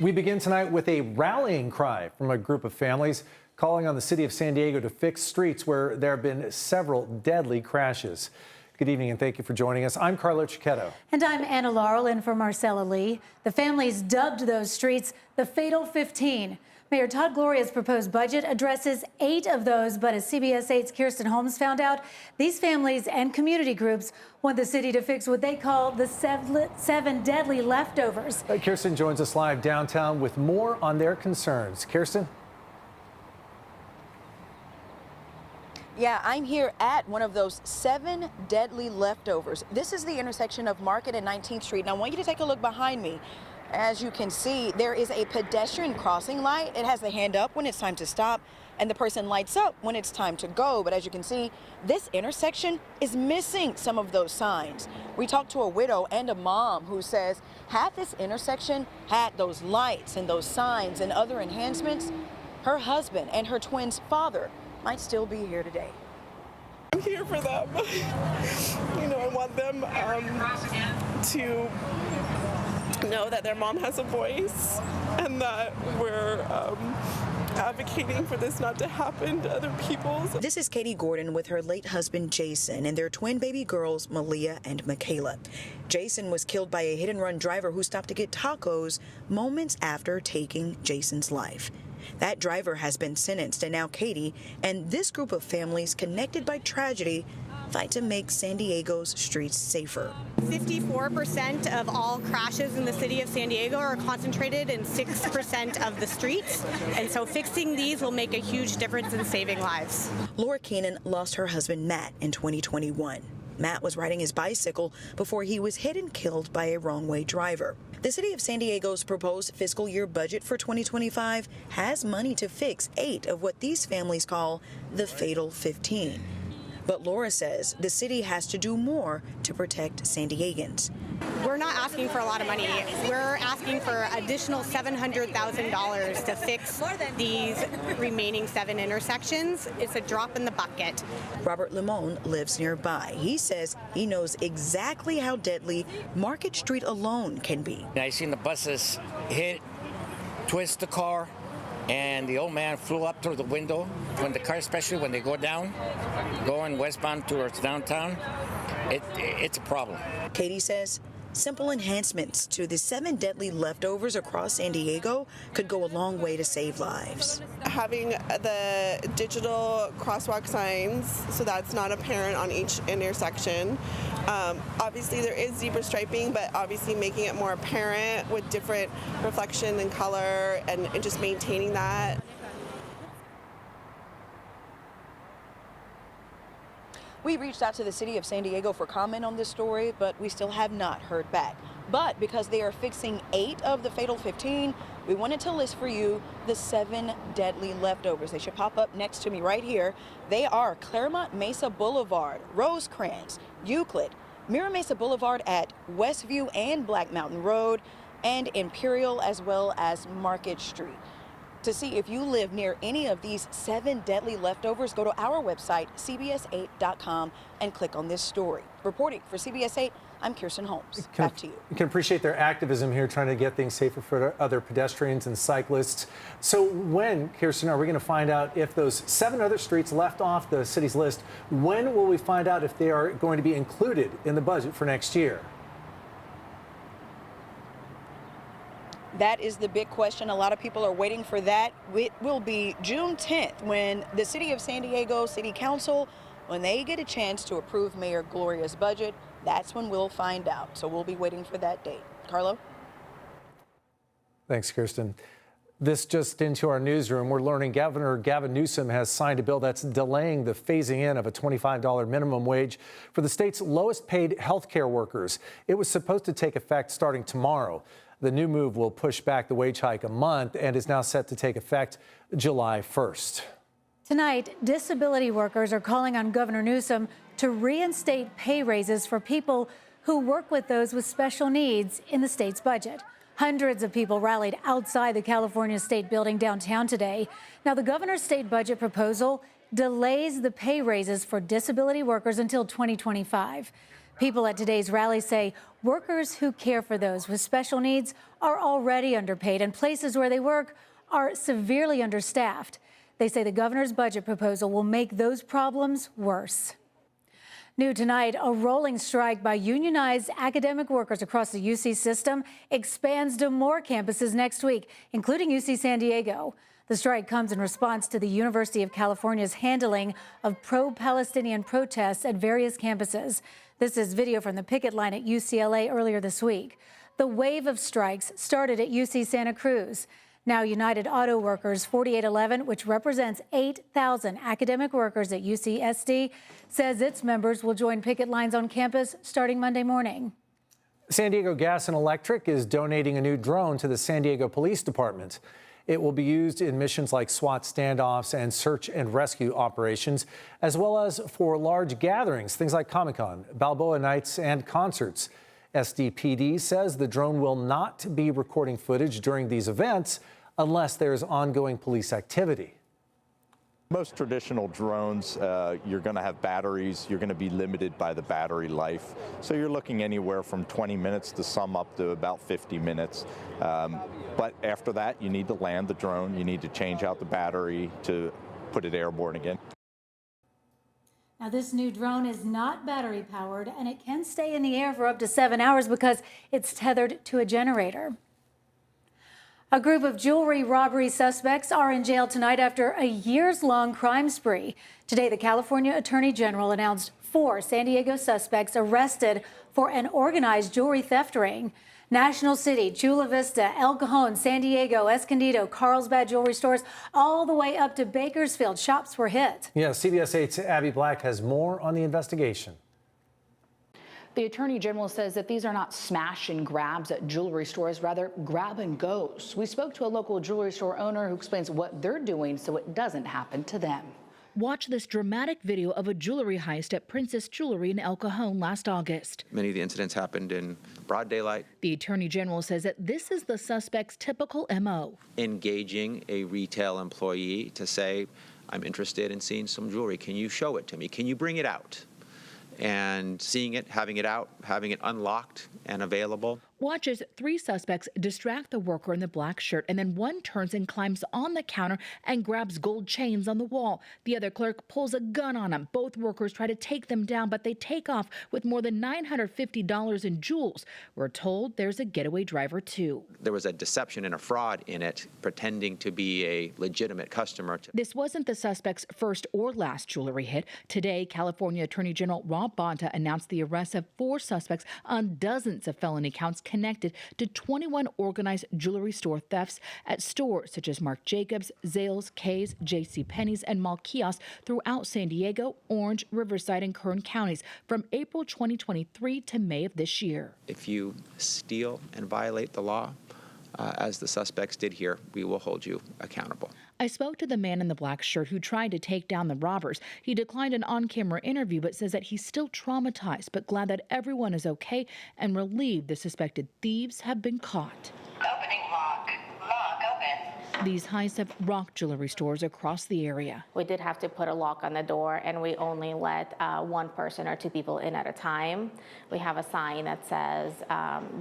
We begin tonight with a rallying cry from a group of families calling on the city of San Diego to fix streets where there have been several deadly crashes. Good evening and thank you for joining us. I'm Carlo Cicchetto. And I'm Anna Laurel in for Marcella Lee. The families dubbed those streets the Fatal 15. Mayor Todd Gloria's proposed budget addresses 8 of those, but as CBS 8's Kirsten Holmes found out, these families and community groups want the city to fix what they call the 7 deadly leftovers. Kirsten joins us live downtown with more on their concerns. Kirsten? Yeah, I'm here at one of those 7 deadly leftovers. This is the intersection of Market and 19th Street, and I want you to take a look behind me. As you can see, there is a pedestrian crossing light. It has the hand up when it's time to stop, and the person lights up when it's time to go. But as you can see, this intersection is missing some of those signs. We talked to a widow and a mom who says, had this intersection had those lights and those signs and other enhancements, her husband and her twin's father might still be here today. I'm here for them. I want them to know that their mom has a voice and that we're advocating for this not to happen to other people. This is Katie Gordon with her late husband Jason and their twin baby girls Malia and Michaela. Jason was killed by a hit-and-run driver who stopped to get tacos moments after taking Jason's life. That driver has been sentenced, and now Katie and this group of families connected by tragedy fight to make San Diego's streets safer. 54% of all crashes in the city of San Diego are concentrated in 6% of the streets, and so fixing these will make a huge difference in saving lives. Laura Keenan lost her husband Matt in 2021. Matt was riding his bicycle before he was hit and killed by a wrong-way driver. The city of San Diego's proposed fiscal year budget for 2025 has money to fix 8 of what these families call the Fatal 15. But Laura says the city has to do more to protect San Diegans. We're not asking for a lot of money. We're asking for additional $700,000 to fix these remaining 7 intersections. It's a drop in the bucket. Robert Limon lives nearby. He says he knows exactly how deadly Market Street alone can be. I seen the buses hit, twist the car, and the old man flew up through the window. When the car, especially when they go down, going westbound towards downtown, it's a problem. Katie says simple enhancements to the 7 deadly leftovers across San Diego could go a long way to save lives. Having the digital crosswalk signs so that's not apparent on each intersection. Obviously there is zebra striping, but obviously making it more apparent with different reflection and color and just maintaining that. We reached out to the city of San Diego for comment on this story, but we still have not heard back. But because they are fixing 8 of the Fatal 15, we wanted to list for you the 7 deadly leftovers. They should pop up next to me right here. They are Claremont Mesa Boulevard, Rosecrans, Euclid, Mira Mesa Boulevard at Westview and Black Mountain Road, and Imperial, as well as Market Street. To see if you live near any of these 7 deadly leftovers, go to our website, cbs8.com, and click on this story. Reporting for CBS 8, I'm Kirsten Holmes. Back to you. You can appreciate their activism here, trying to get things safer for other pedestrians and cyclists. So when, Kirsten, are we going to find out if those 7 other streets left off the city's list, when will we find out if they are going to be included in the budget for next year? That is the big question. A lot of people are waiting for that. It will be June 10th when the city of San Diego City Council, when they get a chance to approve Mayor Gloria's budget, that's when we'll find out. So we'll be waiting for that date. Carlo? Thanks, Kirsten. This just into our newsroom, we're learning Governor Gavin Newsom has signed a bill that's delaying the phasing in of a $25 minimum wage for the state's lowest paid healthcare workers. It was supposed to take effect starting tomorrow. The new move will push back the wage hike a month and is now set to take effect July 1st. Tonight, disability workers are calling on Governor Newsom to reinstate pay raises for people who work with those with special needs in the state's budget. Hundreds of people rallied outside the California State Building downtown today. Now, the governor's state budget proposal delays the pay raises for disability workers until 2025. People at today's rally say workers who care for those with special needs are already underpaid, and places where they work are severely understaffed. They say the governor's budget proposal will make those problems worse. New tonight, a rolling strike by unionized academic workers across the UC system expands to more campuses next week, including UC San Diego. The strike comes in response to the University of California's handling of pro-Palestinian protests at various campuses. This is video from the picket line at UCLA earlier this week. The wave of strikes started at UC Santa Cruz. Now, United Auto Workers 4811, which represents 8,000 academic workers at UCSD, says its members will join picket lines on campus starting Monday morning. San Diego Gas and Electric is donating a new drone to the San Diego Police Department. It will be used in missions like SWAT standoffs and search and rescue operations, as well as for large gatherings, things like Comic-Con, Balboa Nights, and concerts. SDPD says the drone will not be recording footage during these events unless there's ongoing police activity. Most traditional drones, you're going to have batteries. You're going to be limited by the battery life. So you're looking anywhere from 20 minutes to some up to about 50 minutes. But after that, you need to land the drone. You need to change out the battery to put it airborne again. Now, this new drone is not battery powered, and it can stay in the air for up to 7 hours because it's tethered to a generator. A group of jewelry robbery suspects are in jail tonight after a years-long crime spree. Today, the California Attorney General announced 4 San Diego suspects arrested for an organized jewelry theft ring. National City, Chula Vista, El Cajon, San Diego, Escondido, Carlsbad jewelry stores, all the way up to Bakersfield. Shops were hit. Yeah, CBS 8's Abby Black has more on the investigation. The Attorney General says that these are not smash and grabs at jewelry stores, rather grab and goes. We spoke to a local jewelry store owner who explains what they're doing so it doesn't happen to them. Watch this dramatic video of a jewelry heist at Princess Jewelry in El Cajon last August. Many of the incidents happened in broad daylight. The Attorney General says that this is the suspect's typical MO. Engaging a retail employee to say, I'm interested in seeing some jewelry. Can you show it to me? Can you bring it out? And seeing it, having it out, having it unlocked and available. Watch as 3 suspects distract the worker in the black shirt, and then one turns and climbs on the counter and grabs gold chains on the wall. The other clerk pulls a gun on him. Both workers try to take them down, but they take off with more than $950 in jewels. We're told there's a getaway driver, too. There was a deception and a fraud in it, pretending to be a legitimate customer. This wasn't the suspect's first or last jewelry hit. Today, California Attorney General Rob Bonta announced the arrest of 4 suspects on dozens of felony counts connected to 21 organized jewelry store thefts at stores such as Marc Jacobs, Zales, Kay's, JCPenney's, and mall kiosks throughout San Diego, Orange, Riverside, and Kern counties from April 2023 to May of this year. If you steal and violate the law, as the suspects did here, we will hold you accountable. I spoke to the man in the black shirt who tried to take down the robbers. He declined an on-camera interview, but says that he's still traumatized, but glad that everyone is okay and relieved the suspected thieves have been caught. Opening lock. Lock open. These heists have rocked jewelry stores across the area. We did have to put a lock on the door, and we only let 1 person or 2 people in at a time. We have a sign that says,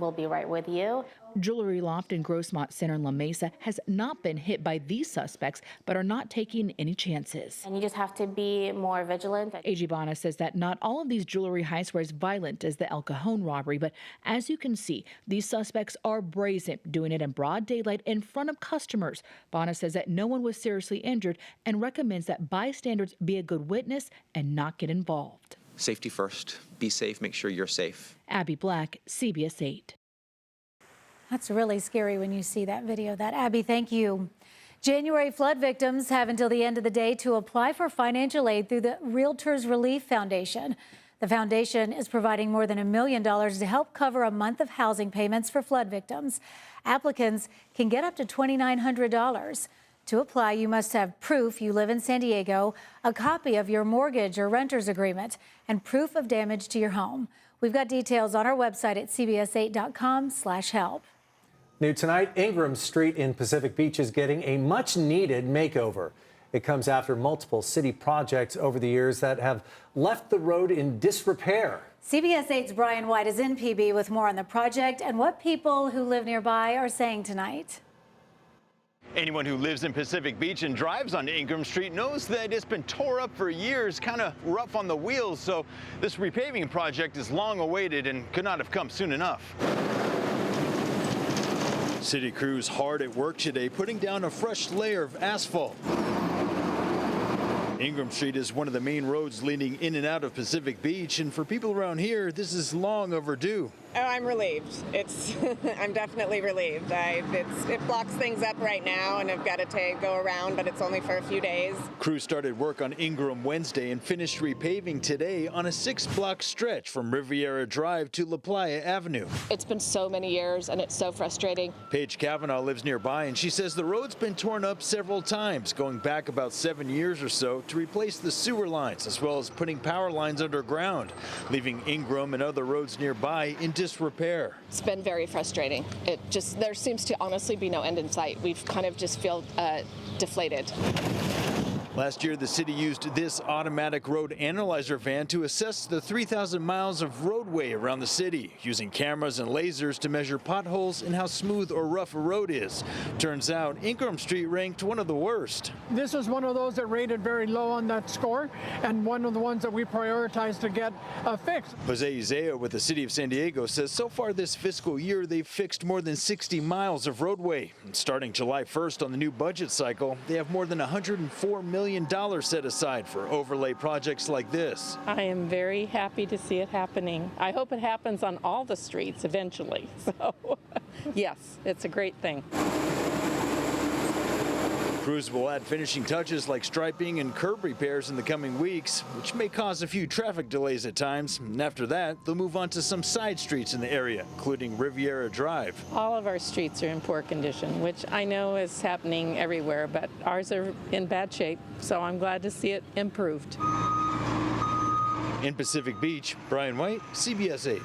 we'll be right with you. Jewelry Loft in Grossmont Center in La Mesa has not been hit by these suspects, but are not taking any chances. And you just have to be more vigilant. AG Bonta says that not all of these jewelry heists were as violent as the El Cajon robbery, but as you can see, these suspects are brazen, doing it in broad daylight in front of customers. Bonta says that no one was seriously injured and recommends that bystanders be a good witness and not get involved. Safety first. Be safe. Make sure you're safe. Abby Black, CBS 8. That's really scary when you see that video. Abby, thank you. January flood victims have until the end of the day to apply for financial aid through the Realtors Relief Foundation. The foundation is providing more than $1 million to help cover a month of housing payments for flood victims. Applicants can get up to $2,900. To apply, you must have proof you live in San Diego, a copy of your mortgage or renter's agreement, and proof of damage to your home. We've got details on our website at cbs8.com/help. New tonight, Ingraham Street in Pacific Beach is getting a much-needed makeover. It comes after multiple city projects over the years that have left the road in disrepair. CBS 8's Brian White is in PB with more on the project and what people who live nearby are saying tonight. Anyone who lives in Pacific Beach and drives on Ingraham Street knows that it's been tore up for years, kind of rough on the wheels, so this repaving project is long awaited and could not have come soon enough. City crews hard at work today, putting down a fresh layer of asphalt. Ingraham Street is one of the main roads leading in and out of Pacific Beach, and for people around here, this is long overdue. Oh, I'm relieved. I'm definitely relieved. It blocks things up right now, and I've got to go around, but it's only for a few days. Crews started work on Ingraham Wednesday and finished repaving today on a 6-block stretch from Riviera Drive to La Playa Avenue. It's been so many years, and it's so frustrating. Paige Kavanaugh lives nearby, and she says the road's been torn up several times, going back about 7 years or so to replace the sewer lines, as well as putting power lines underground, leaving Ingraham and other roads nearby in disrepair. It's been very frustrating. There seems to honestly be no end in sight. We've kind of just feel deflated. Last year, the city used this automatic road analyzer van to assess the 3,000 miles of roadway around the city, using cameras and lasers to measure potholes and how smooth or rough a road is. Turns out, Ingraham Street ranked one of the worst. This is one of those that rated very low on that score, and one of the ones that we prioritized to get fixed. Jose Izeo with the city of San Diego says so far this fiscal year, they've fixed more than 60 miles of roadway. And starting July 1st on the new budget cycle, they have more than $104 million set aside for overlay projects like this. I am very happy to see it happening. I hope it happens on all the streets eventually. So, yes, it's a great thing. Crews will add finishing touches like striping and curb repairs in the coming weeks, which may cause a few traffic delays at times. And after that, they'll move on to some side streets in the area, including Riviera Drive. All of our streets are in poor condition, which I know is happening everywhere, but ours are in bad shape, so I'm glad to see it improved. In Pacific Beach, Brian White, CBS 8.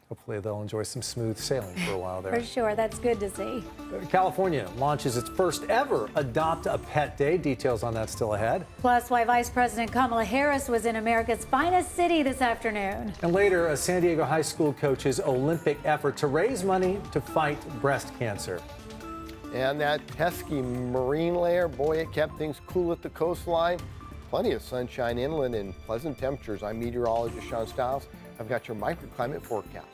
Hopefully they'll enjoy some smooth sailing for a while there. For sure, that's good to see. California launches its first ever Adopt a Pet Day. Details on that still ahead. Plus, why Vice President Kamala Harris was in America's finest city this afternoon. And later, a San Diego high school coach's Olympic effort to raise money to fight breast cancer. And that pesky marine layer, boy, it kept things cool at the coastline. Plenty of sunshine inland and pleasant temperatures. I'm meteorologist Sean Stiles. I've got your microclimate forecast.